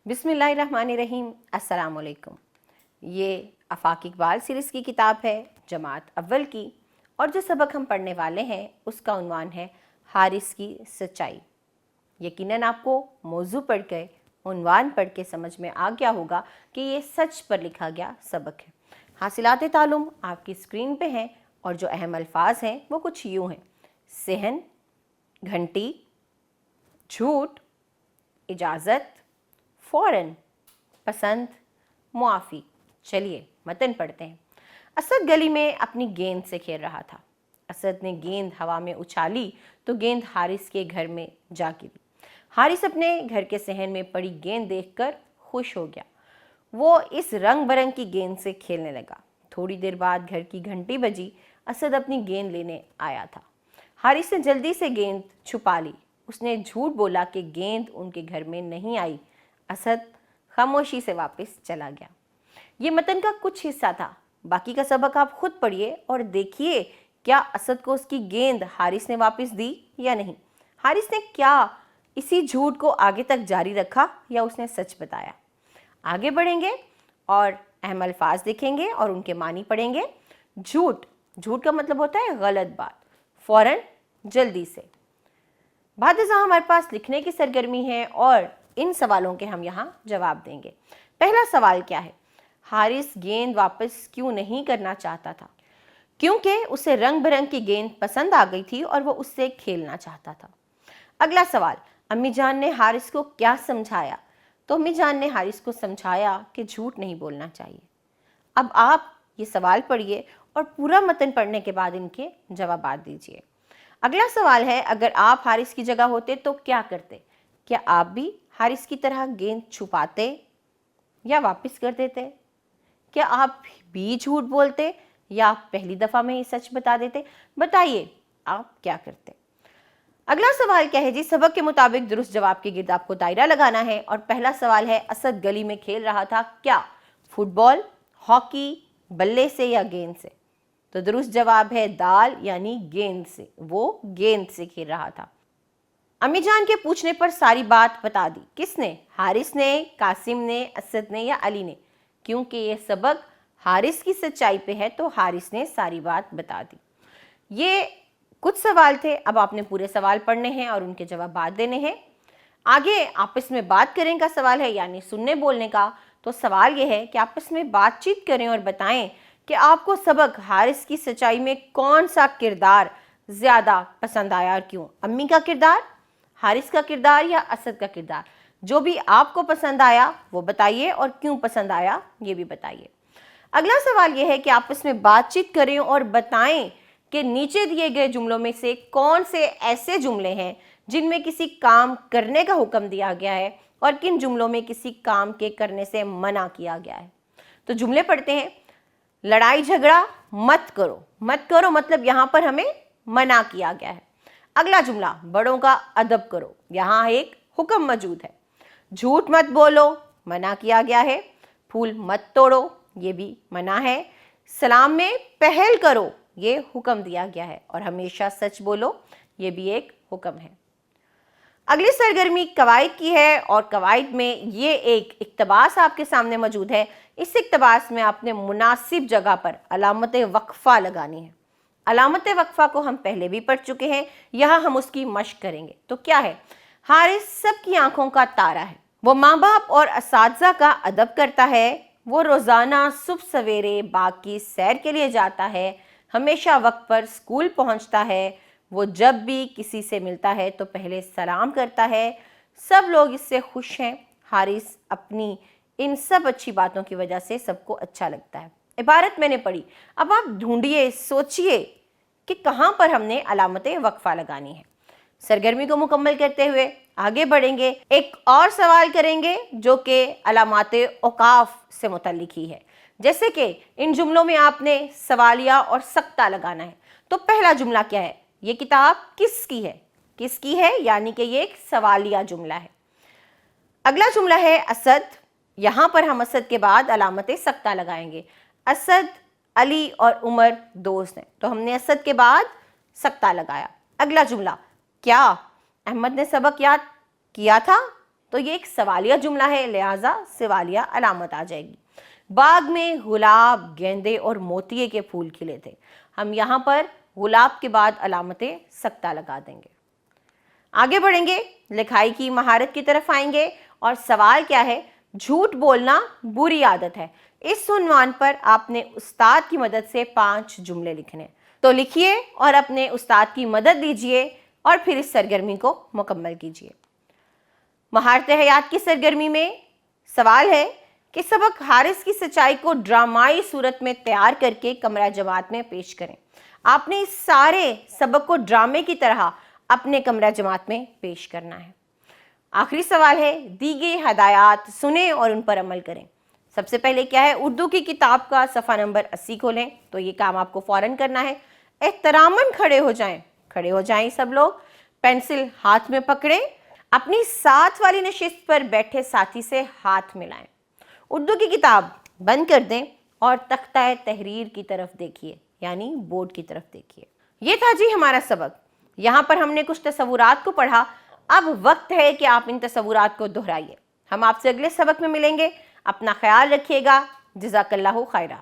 बिस्मिल्लाहिर्रहमानिर्रहीम। अस्सलाम वालेकुम। ये आफाक इकबाल सीरीज़ की किताब है जमात अव्वल की, और जो सबक हम पढ़ने वाले हैं उसका उन्वान है हारिस की सच्चाई। यकीनन आपको मौजू पढ़ के, उन्वान पढ़ के समझ में आ गया होगा कि ये सच पर लिखा गया सबक है। हासिलात तालुम आपकी स्क्रीन पे हैं और जो अहम अल्फाज हैं वो कुछ यूँ हैं: सहन, घंटी, झूठ, इजाज़त, फ़ौरन, पसंद, मुआफ़ी। चलिए मतन पढ़ते हैं। असद गली में अपनी गेंद से खेल रहा था। असद ने गेंद हवा में उछाली तो गेंद हारिस के घर में जा गिरी। हारिस अपने घर के सहन में पड़ी गेंद देखकर खुश हो गया। वो इस रंग बरंग की गेंद से खेलने लगा। थोड़ी देर बाद घर की घंटी बजी। असद अपनी गेंद लेने आया था। हारिस ने जल्दी से गेंद छुपा ली। उसने झूठ बोला कि गेंद उनके घर में नहीं आई। असद खामोशी से वापस चला गया। ये मतन का कुछ हिस्सा था। बाकी का सबक आप खुद पढ़िए और देखिए क्या असद को उसकी गेंद हारिस ने वापस दी या नहीं। हारिस ने क्या इसी झूठ को आगे तक जारी रखा या उसने सच बताया। आगे बढ़ेंगे और अहम अल्फाज देखेंगे और उनके मानी पढ़ेंगे। झूठ, झूठ का मतलब होता है गलत बात। फौरन, जल्दी से। बाद हमारे पास लिखने की सरगर्मी है और इन सवालों के हम यहाँ जवाब देंगे। पहला सवाल क्या है? हारिस गेंद वापस क्यों नहीं करना चाहता था? क्योंकि उसे रंग बिरंग की गेंद पसंद आ गई थी और वो उससे खेलना चाहता था। अगला सवाल, अम्मी जान ने हारिस को क्या समझाया? तो अम्मी जान ने हारिस को समझाया कि झूठ नहीं बोलना चाहिए। अब आप ये सवाल पढ़िए और पूरा मतन पढ़ने के बाद इनके जवाब दीजिए। अगला सवाल है, अगर आप हारिस की जगह होते तो क्या करते? क्या आप भी हारिस की तरह गेंद छुपाते या वापस कर देते? क्या आप भी झूठ बोलते या पहली दफा में ही सच बता देते? बताइए आप क्या करते। अगला सवाल क्या है जी? सबक के मुताबिक दुरुस्त जवाब के गिर्द आपको दायरा लगाना है और पहला सवाल है, असद गली में खेल रहा था क्या? फुटबॉल, हॉकी, बल्ले से या गेंद से? तो दुरुस्त जवाब है दाल यानी गेंद से। वो गेंद से खेल रहा था। अम्मी जान के पूछने पर सारी बात बता दी। किसने? हारिस ने, कासिम ने, असद ने या अली ने? क्योंकि ये सबक हारिस की सच्चाई पे है तो हारिस ने सारी बात बता दी। ये कुछ सवाल थे। अब आपने पूरे सवाल पढ़ने हैं और उनके जवाब देने हैं। आगे आपस में बात करें का सवाल है, यानी सुनने बोलने का। तो सवाल ये है कि आपस में बातचीत करें और बताएं कि आपको सबक हारिस की सच्चाई में कौन सा किरदार ज़्यादा पसंद आया और क्यों? अम्मी का किरदार, हारिस का किरदार या असद का किरदार? जो भी आपको पसंद आया वो बताइए और क्यों पसंद आया ये भी बताइए। अगला सवाल यह है कि आपस में बातचीत करें और बताएं कि नीचे दिए गए जुमलों में से कौन से ऐसे जुमले हैं जिनमें किसी काम करने का हुक्म दिया गया है और किन जुमलों में किसी काम के करने से मना किया गया है। तो जुमले पढ़ते हैं। लड़ाई झगड़ा मत करो। मत करो मतलब यहाँ पर हमें मना किया गया है। अगला जुमला, बड़ों का अदब करो, यहाँ एक हुक्म मौजूद है। झूठ मत बोलो, मना किया गया है। फूल मत तोड़ो, ये भी मना है। सलाम में पहल करो, ये हुक्म दिया गया है। और हमेशा सच बोलो, ये भी एक हुक्म है। अगली सरगर्मी कवायद की है और कवायद में ये एक इक्तबास आपके सामने मौजूद है। इस इक्तबास में आपने मुनासिब जगह पर अलामत वक्फा लगानी है। अलामत वक्फा को हम पहले भी पढ़ चुके हैं, यहाँ हम उसकी मश्क करेंगे। तो क्या है? हारिस सबकी आंखों का तारा है। वो माँ बाप और असातिज़ा का अदब करता है। वो रोज़ाना सुबह सवेरे बाग की सैर के लिए जाता है। हमेशा वक्त पर स्कूल पहुँचता है। वो जब भी किसी से मिलता है तो पहले सलाम करता है। सब लोग इससे खुश हैं। हारिस अपनी इन सब अच्छी बातों की वजह से सबको अच्छा लगता है। इबारत मैंने पढ़ी। अब आप ढूंढिए, सोचिए कि कहाँ पर हमने अलामत वक्फा लगानी है। सरगर्मी को मुकम्मल करते हुए आगे बढ़ेंगे। एक और सवाल करेंगे जो कि अलामात औकाफ से मुतल्लिक ही है। जैसे कि इन जुमलों में आपने सवालिया और सख्ता लगाना है। तो पहला जुमला क्या है? ये किताब किसकी है? किसकी है यानी कि ये एक सवालिया जुमला है। अगला जुमला है असद। यहाँ पर हम असद के बाद अलामत सख्ता लगाएंगे। असद, अली और उमर दोस्त हैं तो हमने असद के बाद सख्ता लगाया। अगला जुमला, क्या अहमद ने सबक याद किया था? تو یہ ایک سوالیہ جملہ ہے، لہٰذا سوالیہ علامت آ جائے گی۔ باغ میں گلاب، گیندے اور موتیے کے پھول کھلے تھے، ہم یہاں پر گلاب کے بعد علامت سکتہ لگا دیں گے۔ آگے بڑھیں گے، لکھائی کی مہارت کی طرف آئیں گے، اور سوال کیا ہے؟ جھوٹ بولنا بری عادت ہے۔ اس عنوان پر آپ نے استاد کی مدد سے 5 جملے لکھنے، تو لکھیے اور اپنے استاد کی مدد لیجئے اور پھر اس سرگرمی کو مکمل کیجئے۔ مہارت حیات کی سرگرمی میں سوال ہے کہ سبق حارث کی سچائی کو ڈرامائی صورت میں تیار کر کے کمرہ جماعت میں پیش کریں۔ آپ نے اس سارے سبق کو ڈرامے کی طرح اپنے کمرہ جماعت میں پیش کرنا ہے۔ آخری سوال ہے، دی گئی ہدایات سنیں اور ان پر عمل کریں۔ سب سے پہلے کیا ہے؟ اردو کی کتاب کا صفحہ نمبر 80 کھولیں، تو یہ کام آپ کو فوراً کرنا ہے۔ احتراماً کھڑے ہو جائیں سب لوگ، پینسل ہاتھ میں پکڑیں، اپنی ساتھ والی نشست پر بیٹھے ساتھی سے ہاتھ ملائیں، اردو کی کتاب بند کر دیں اور تختہ تحریر کی طرف دیکھیے، یعنی بورڈ کی طرف دیکھیے۔ یہ تھا جی ہمارا سبق۔ یہاں پر ہم نے کچھ تصورات کو پڑھا، اب وقت ہے کہ آپ ان تصورات کو دہرائیے۔ ہم آپ سے اگلے سبق میں ملیں گے، اپنا خیال رکھیے گا، جزاک اللہ خیرہ۔